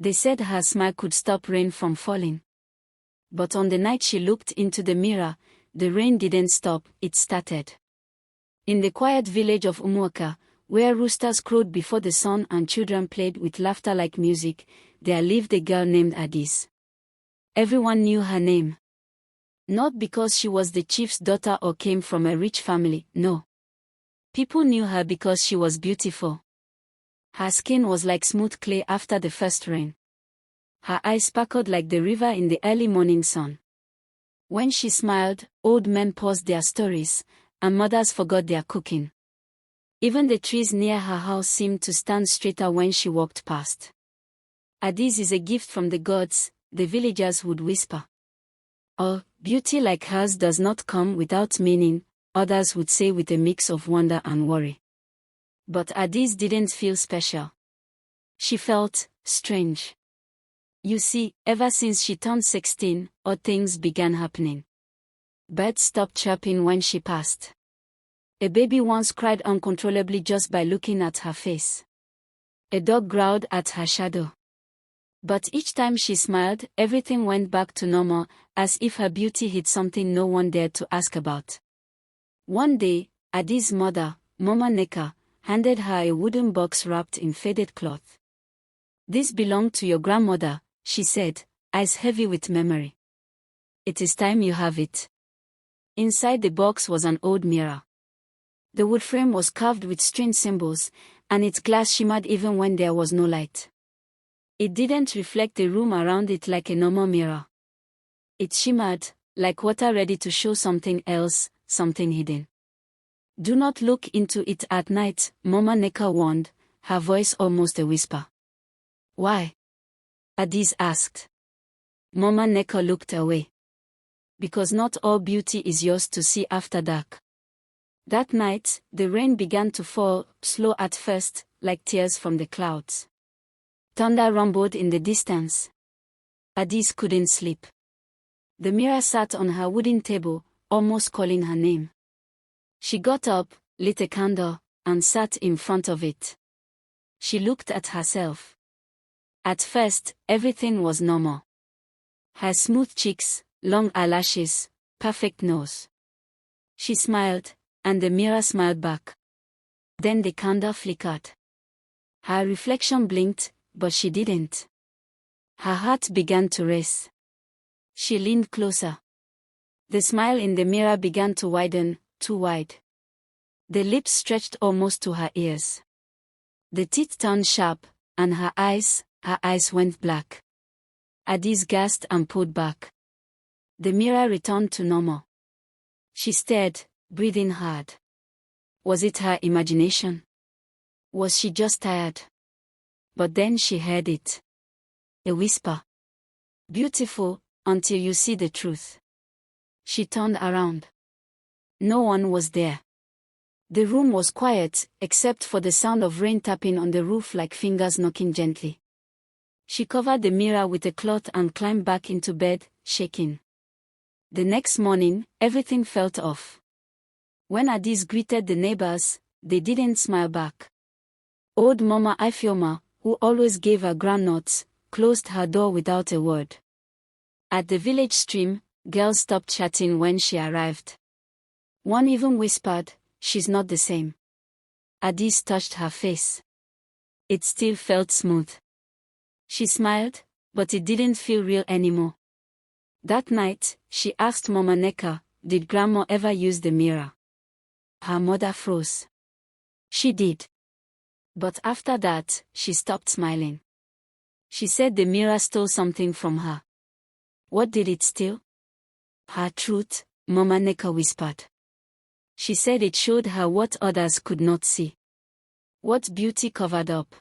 They said her smile could stop rain from falling. But on the night she looked into the mirror, the rain didn't stop, it started. In the quiet village of Umuaka, where roosters crowed before the sun and children played with laughter like music, there lived a girl named Adaeze. Everyone knew her name. Not because she was the chief's daughter or came from a rich family, no. People knew her because she was beautiful. Her skin was like smooth clay after the first rain. Her eyes sparkled like the river in the early morning sun. When she smiled, old men paused their stories, and mothers forgot their cooking. Even the trees near her house seemed to stand straighter when she walked past. Adaeze is a gift from the gods, the villagers would whisper. Oh, beauty like hers does not come without meaning, others would say with a mix of wonder and worry. But Adaeze didn't feel special. She felt strange. You see, ever since she turned 16, odd things began happening. Birds stopped chirping when she passed. A baby once cried uncontrollably just by looking at her face. A dog growled at her shadow. But each time she smiled, everything went back to normal, as if her beauty hid something no one dared to ask about. One day, Adaeze's mother, Mama Neka, handed her a wooden box wrapped in faded cloth. This belonged to your grandmother, she said, eyes heavy with memory. It is time you have it. Inside the box was an old mirror. The wood frame was carved with strange symbols, and its glass shimmered even when there was no light. It didn't reflect the room around it like a normal mirror. It shimmered, like water ready to show something else, something hidden. Do not look into it at night, Mama Neka warned, her voice almost a whisper. Why? Adaeze asked. Mama Neka looked away. Because not all beauty is yours to see after dark. That night, the rain began to fall, slow at first, like tears from the clouds. Thunder rumbled in the distance. Adaeze couldn't sleep. The mirror sat on her wooden table, almost calling her name. She got up, lit a candle, and sat in front of it. She looked at herself. At first, everything was normal. Her smooth cheeks, long eyelashes, perfect nose. She smiled, and the mirror smiled back. Then the candle flickered. Her reflection blinked, but she didn't. Her heart began to race. She leaned closer. The smile in the mirror began to widen, too wide. The lips stretched almost to her ears. The teeth turned sharp, and her eyes went black. Adaeze gasped and pulled back. The mirror returned to normal. She stared, breathing hard. Was it her imagination? Was she just tired? But then she heard it. A whisper. Beautiful, until you see the truth. She turned around. No one was there. The room was quiet, except for the sound of rain tapping on the roof like fingers knocking gently. She covered the mirror with a cloth and climbed back into bed, shaking. The next morning, everything felt off. When Adaeze greeted the neighbors, they didn't smile back. Old Mama Ifeoma, who always gave her groundnuts, closed her door without a word. At the village stream, girls stopped chatting when she arrived. One even whispered, "She's not the same." Adaeze touched her face. It still felt smooth. She smiled, but it didn't feel real anymore. That night, she asked Mama Neka, did Grandma ever use the mirror? Her mother froze. She did. But after that, she stopped smiling. She said the mirror stole something from her. What did it steal? Her truth, Mama Neka whispered. She said it showed her what others could not see. What beauty covered up.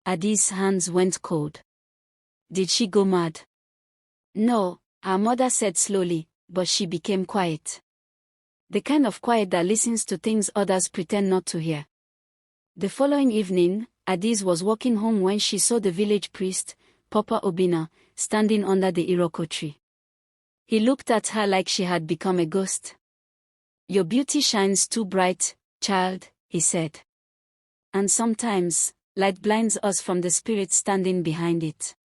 Adaeze's hands went cold. Did she go mad? No, her mother said slowly, but she became quiet. The kind of quiet that listens to things others pretend not to hear. The following evening, Adaeze was walking home when she saw the village priest, Papa Obina, standing under the iroko tree. He looked at her like she had become a ghost. Your beauty shines too bright, child, he said. And sometimes, Light blinds us from the spirit standing behind it.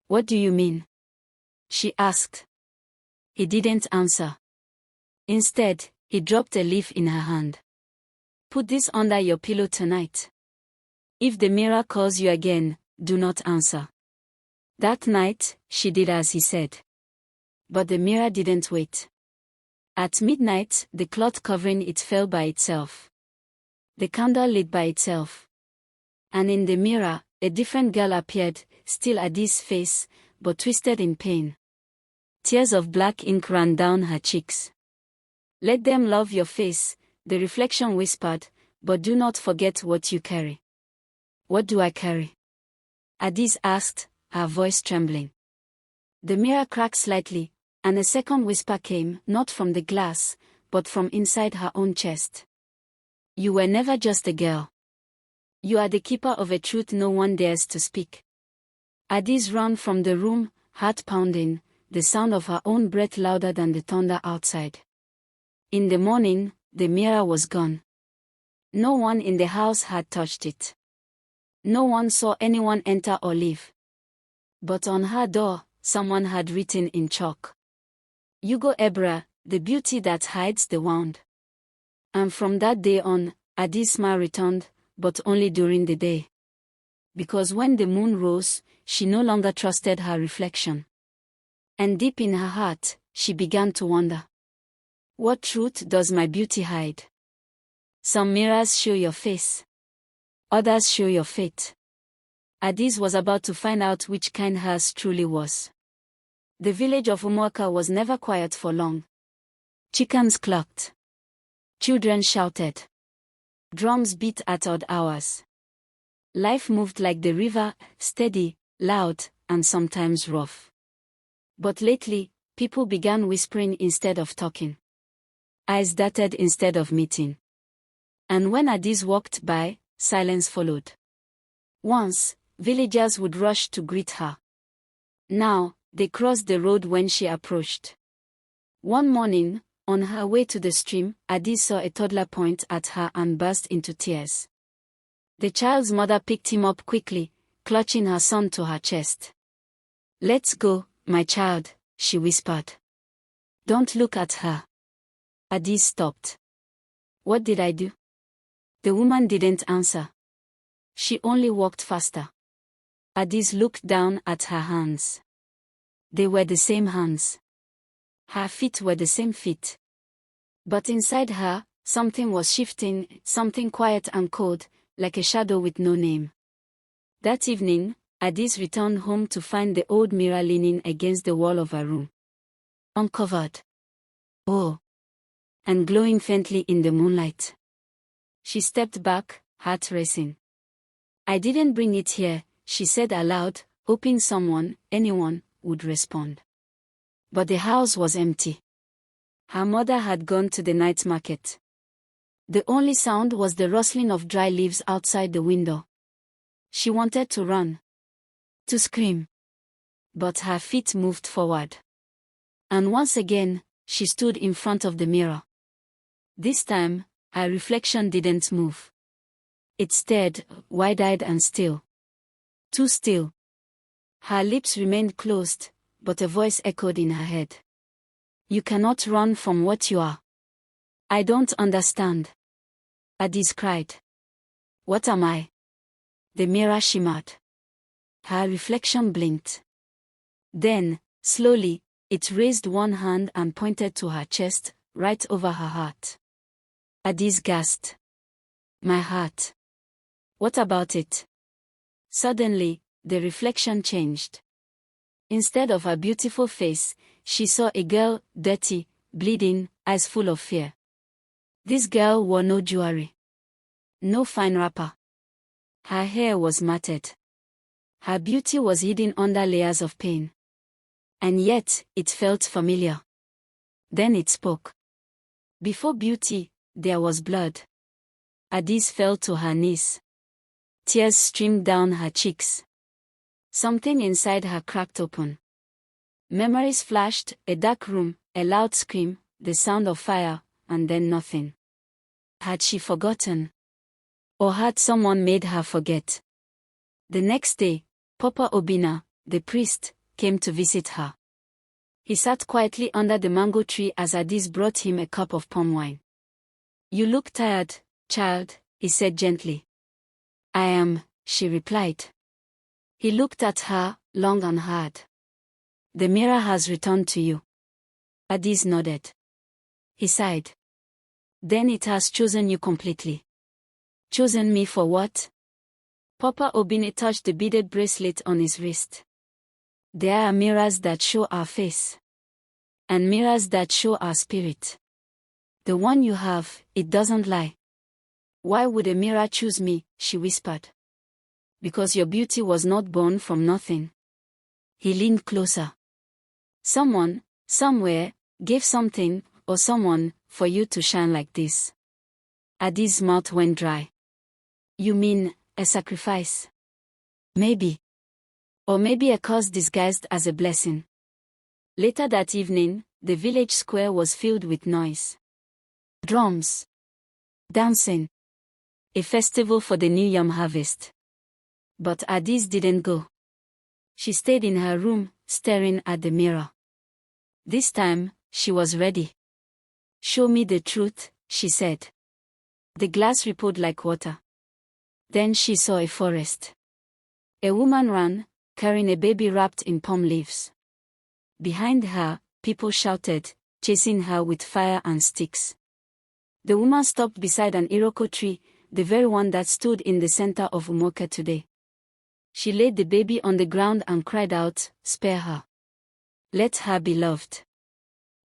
What do you mean? She asked. He didn't answer. Instead, he dropped a leaf in her hand. Put this under your pillow tonight. If the mirror calls you again, do not answer. That night, she did as he said. But the mirror didn't wait. At midnight, the cloth covering it fell by itself. The candle lit by itself. And in the mirror, a different girl appeared, still Adaeze's face, but twisted in pain. Tears of black ink ran down her cheeks. Let them love your face, the reflection whispered, but do not forget what you carry. What do I carry? Adaeze asked, her voice trembling. The mirror cracked slightly, and a second whisper came, not from the glass, but from inside her own chest. You were never just a girl. You are the keeper of a truth no one dares to speak. Adaeze ran from the room, heart pounding, the sound of her own breath louder than the thunder outside. In the morning, the mirror was gone. No one in the house had touched it. No one saw anyone enter or leave. But on her door, someone had written in chalk. Yugo Ebra, the beauty that hides the wound. And from that day on, Adaeze's smile returned, but only during the day. Because when the moon rose, she no longer trusted her reflection. And deep in her heart, she began to wonder. What truth does my beauty hide? Some mirrors show your face. Others show your fate. Adaeze was about to find out which kind hers truly was. The village of Umuaka was never quiet for long. Chickens clucked. Children shouted. Drums beat at odd hours. Life moved like the river, steady, loud, and sometimes rough. But lately, people began whispering instead of talking. Eyes darted instead of meeting. And when Adaeze walked by, silence followed. Once, villagers would rush to greet her. Now, they crossed the road when she approached. One morning, on her way to the stream, Adaeze saw a toddler point at her and burst into tears. The child's mother picked him up quickly, clutching her son to her chest. Let's go, my child, she whispered. Don't look at her. Adaeze stopped. What did I do? The woman didn't answer. She only walked faster. Adaeze looked down at her hands. They were the same hands. Her feet were the same feet. But inside her, something was shifting, something quiet and cold, like a shadow with no name. That evening, Adaeze returned home to find the old mirror leaning against the wall of her room. Uncovered. Oh. And glowing faintly in the moonlight. She stepped back, heart racing. I didn't bring it here, she said aloud, hoping someone, anyone, would respond. But the house was empty. Her mother had gone to the night market. The only sound was the rustling of dry leaves outside the window. She wanted to run. To scream. But her feet moved forward. And once again, she stood in front of the mirror. This time, her reflection didn't move. It stared, wide-eyed and still. Too still. Her lips remained closed, but a voice echoed in her head. You cannot run from what you are. I don't understand. Adaeze cried. What am I? The mirror shimmered. Her reflection blinked. Then, slowly, it raised one hand and pointed to her chest, right over her heart. Adaeze gasped. My heart. What about it? Suddenly, the reflection changed. Instead of her beautiful face, she saw a girl, dirty, bleeding, eyes full of fear. This girl wore no jewelry. No fine wrapper. Her hair was matted. Her beauty was hidden under layers of pain. And yet, it felt familiar. Then it spoke. Before beauty, there was blood. Adaeze fell to her knees. Tears streamed down her cheeks. Something inside her cracked open. Memories flashed, a dark room, a loud scream, the sound of fire, and then nothing. Had she forgotten? Or had someone made her forget? The next day, Papa Obinna, the priest, came to visit her. He sat quietly under the mango tree as Adaeze brought him a cup of palm wine. "You look tired, child," he said gently. "I am," she replied. He looked at her, long and hard. "The mirror has returned to you." Adaeze nodded. He sighed. "Then it has chosen you completely." "Chosen me for what?" Papa Obinna touched the beaded bracelet on his wrist. "There are mirrors that show our face. And mirrors that show our spirit. The one you have, it doesn't lie." "Why would a mirror choose me?" she whispered. "Because your beauty was not born from nothing." He leaned closer. "Someone, somewhere, gave something, or someone, for you to shine like this." Adaeze's mouth went dry. "You mean, a sacrifice?" "Maybe. Or maybe a curse disguised as a blessing." Later that evening, the village square was filled with noise. Drums. Dancing. A festival for the new yam harvest. But Adaeze didn't go. She stayed in her room, staring at the mirror. This time, she was ready. "Show me the truth," she said. The glass rippled like water. Then she saw a forest. A woman ran, carrying a baby wrapped in palm leaves. Behind her, people shouted, chasing her with fire and sticks. The woman stopped beside an iroko tree, the very one that stood in the center of Umuaka today. She laid the baby on the ground and cried out, "Spare her. Let her be loved.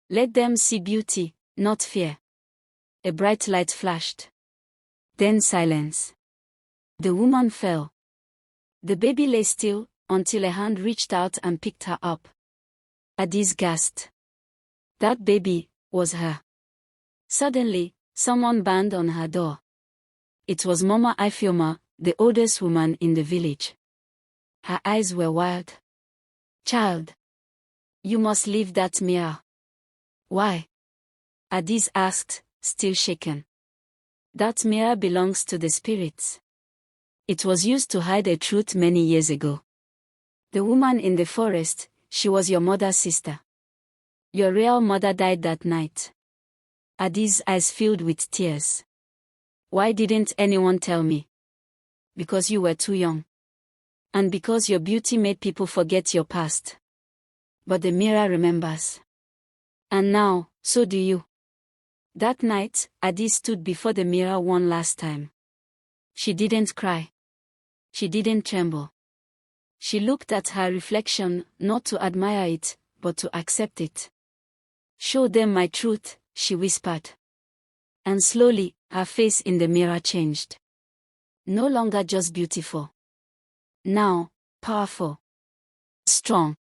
Let them see beauty, not fear." A bright light flashed. Then silence. The woman fell. The baby lay still, until a hand reached out and picked her up. Adaeze gasped. That baby was her. Suddenly, someone banged on her door. It was Mama Ifeoma, the oldest woman in the village. Her eyes were wild. "Child, you must leave that mirror." "Why?" Adaeze asked, still shaken. "That mirror belongs to the spirits. It was used to hide a truth many years ago. The woman in the forest, she was your mother's sister. Your real mother died that night." Adaeze's eyes filled with tears. "Why didn't anyone tell me?" "Because you were too young. And because your beauty made people forget your past. But the mirror remembers. And now, so do you." That night, Adaeze stood before the mirror one last time. She didn't cry. She didn't tremble. She looked at her reflection, not to admire it, but to accept it. "Show them my truth," she whispered. And slowly, her face in the mirror changed. No longer just beautiful. Now, powerful. Strong.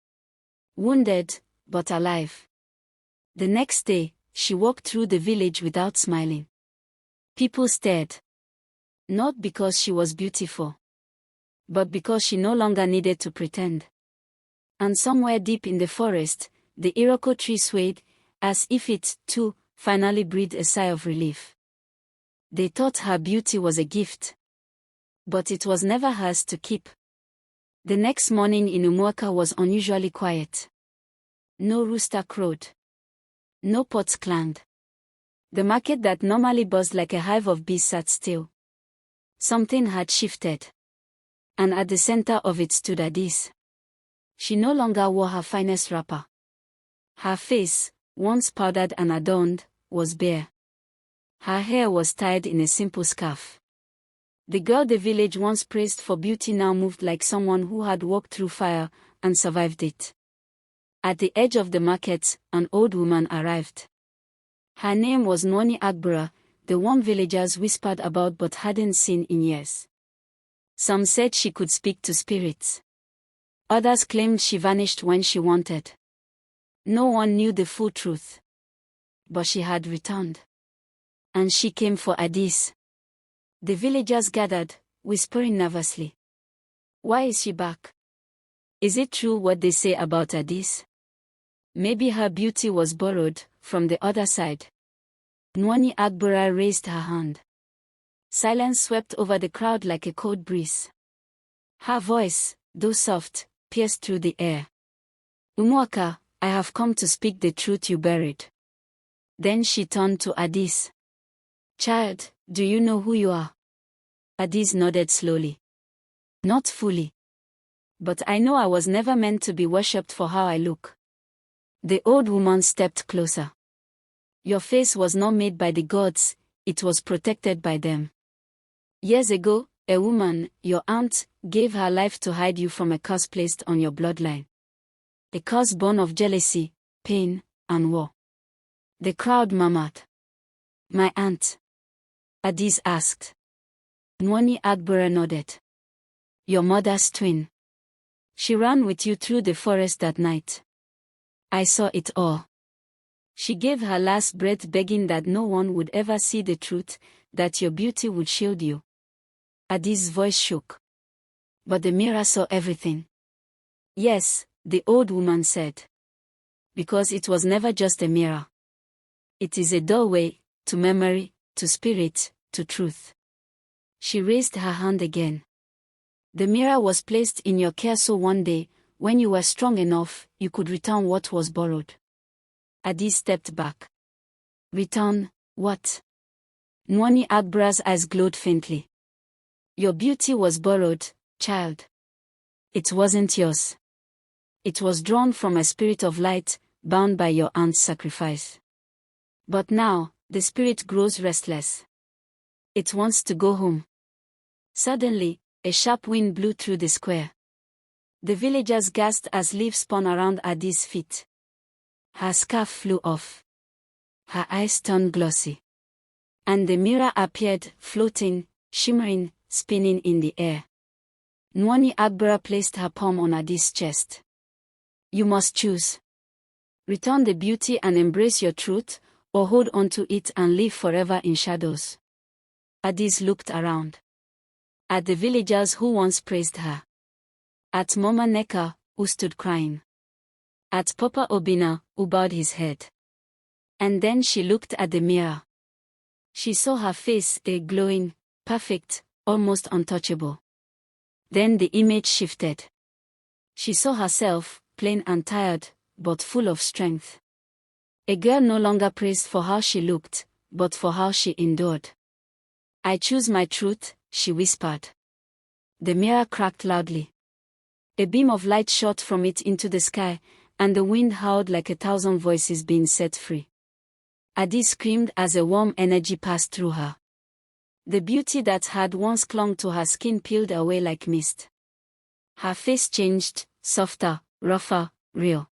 Wounded, but alive. The next day, she walked through the village without smiling. People stared. Not because she was beautiful, but because she no longer needed to pretend. And somewhere deep in the forest, the iroko tree swayed, as if it, too, finally breathed a sigh of relief. They thought her beauty was a gift. But it was never hers to keep. The next morning in Umuaka was unusually quiet. No rooster crowed. No pots clanged. The market that normally buzzed like a hive of bees sat still. Something had shifted. And at the center of it stood Adaeze. She no longer wore her finest wrapper. Her face, once powdered and adorned, was bare. Her hair was tied in a simple scarf. The girl the village once praised for beauty now moved like someone who had walked through fire and survived it. At the edge of the market, an old woman arrived. Her name was Nwani Agbara, the one villagers whispered about but hadn't seen in years. Some said she could speak to spirits. Others claimed she vanished when she wanted. No one knew the full truth. But she had returned. And she came for Adaeze. The villagers gathered, whispering nervously. Why is she back? Is it true what they say about Adaeze? Maybe her beauty was borrowed from the other side. Nwani Agbara raised her hand. Silence swept over the crowd like a cold breeze. Her voice, though soft, pierced through the air. Umuaka, I have come to speak the truth you buried. Then she turned to Adaeze. Child, do you know who you are? Adaeze nodded slowly. Not fully. But I know I was never meant to be worshipped for how I look. The old woman stepped closer. Your face was not made by the gods, it was protected by them. Years ago, a woman, your aunt, gave her life to hide you from a curse placed on your bloodline. A curse born of jealousy, pain, and war. The crowd murmured. My aunt? Adaeze asked. Nwani Agbara nodded. Your mother's twin. She ran with you through the forest that night. I saw it all. She gave her last breath begging that no one would ever see the truth, that your beauty would shield you. Adaeze's voice shook. But the mirror saw everything. Yes, the old woman said. Because it was never just a mirror. It is a doorway, to memory, to spirit, to truth. She raised her hand again. The mirror was placed in your care so one day, when you were strong enough, you could return what was borrowed. Adaeze stepped back. Return, what? Nwani Agbara's eyes glowed faintly. Your beauty was borrowed, child. It wasn't yours. It was drawn from a spirit of light, bound by your aunt's sacrifice. But now, the spirit grows restless. It wants to go home. Suddenly, a sharp wind blew through the square. The villagers gasped as leaves spun around Adaeze's feet. Her scarf flew off. Her eyes turned glossy. And the mirror appeared, floating, shimmering, spinning in the air. Nwani Agbara placed her palm on Adaeze's chest. You must choose. Return the beauty and embrace your truth, or hold on to it and live forever in shadows. Adaeze looked around. At the villagers who once praised her. At Mama Neka, who stood crying. At Papa Obina, who bowed his head. And then she looked at the mirror. She saw her face, glowing, perfect, almost untouchable. Then the image shifted. She saw herself, plain and tired, but full of strength. A girl no longer praised for how she looked, but for how she endured. I choose my truth, she whispered. The mirror cracked loudly. A beam of light shot from it into the sky, and the wind howled like 1,000 voices being set free. Adaeze screamed as a warm energy passed through her. The beauty that had once clung to her skin peeled away like mist. Her face changed, softer, rougher, real.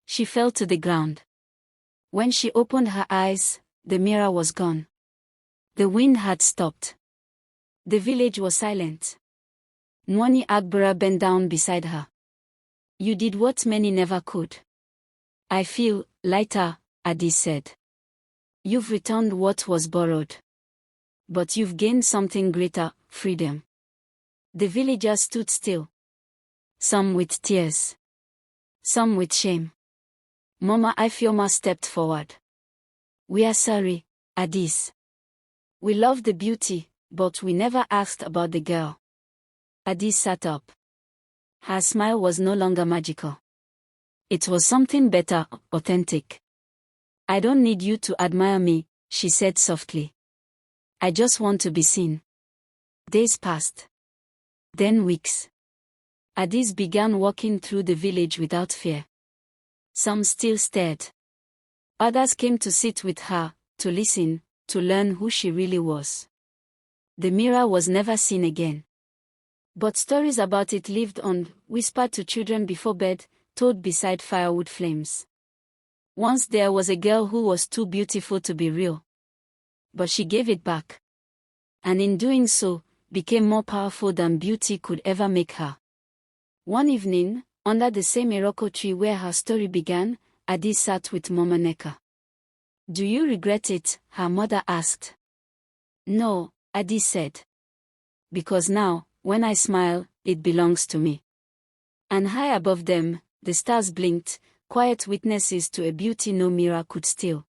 She fell to the ground. When she opened her eyes, the mirror was gone. The wind had stopped. The village was silent. Nwani Agbara bent down beside her. You did what many never could. I feel lighter, Adaeze said. You've returned what was borrowed. But you've gained something greater, freedom. The villagers stood still. Some with tears. Some with shame. Mama Ifeoma stepped forward. We are sorry, Adaeze. We love the beauty, but we never asked about the girl. Adaeze sat up. Her smile was no longer magical. It was something better, authentic. I don't need you to admire me, she said softly. I just want to be seen. Days passed. Then weeks. Adaeze began walking through the village without fear. Some still stared. Others came to sit with her, to listen, to learn who she really was. The mirror was never seen again. But stories about it lived on, whispered to children before bed, told beside firewood flames. Once there was a girl who was too beautiful to be real. But she gave it back. And in doing so, became more powerful than beauty could ever make her. One evening, under the same Iroko tree where her story began, Adaeze sat with Mama Neka. Do you regret it? Her mother asked. No, Adaeze said. Because now, when I smile, it belongs to me. And high above them, the stars blinked, quiet witnesses to a beauty no mirror could steal.